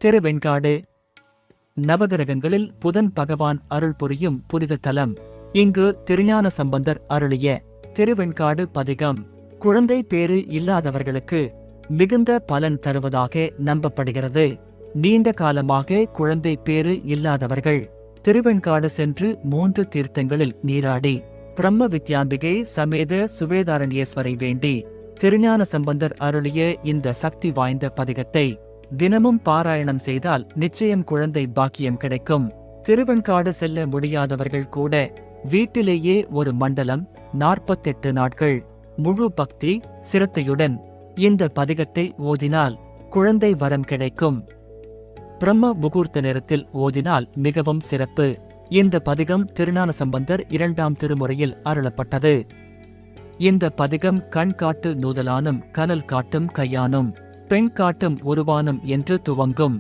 திருவெண்காடு நவகிரகங்களில் புதன் பகவான் அருள் புரியும் புனித தலம். இங்கு திருஞான சம்பந்தர் அருளிய திருவெண்காடு பதிகம் குழந்தை பேறு இல்லாதவர்களுக்கு மிகுந்த பலன் தருவதாக நம்பப்படுகிறது. நீண்ட காலமாக குழந்தை பேறு இல்லாதவர்கள் திருவெண்காடு சென்று 3 தீர்த்தங்களில் நீராடி பிரம்ம வித்யாம்பிகை சமேத சுவேதாரண்யேஸ்வரை வேண்டி திருஞான சம்பந்தர் அருளிய இந்த சக்தி வாய்ந்த பதிகத்தை தினமும் பாராயணம் செய்தால் நிச்சயம் குழந்தை பாக்கியம் கிடைக்கும். திருவெண்காடு செல்ல முடியாதவர்கள் கூட வீட்டிலேயே ஒரு மண்டலம் 48 நாட்கள் முழு பக்தி சிரத்தையுடன் இந்த பதிகத்தை ஓதினால் குழந்தை வரம் கிடைக்கும். பிரம்ம முகூர்த்த நேரத்தில் ஓதினால் மிகவும் சிறப்பு. இந்த பதிகம் திருஞான சம்பந்தர் 2ஆம் திருமுறையில் அருளப்பட்டது. இந்த பதிகம் கண் காட்டு நூதலானும் கனல் காட்டும் கையானும் பெண் காட்டும் உருவானும் என்று துவங்கும்.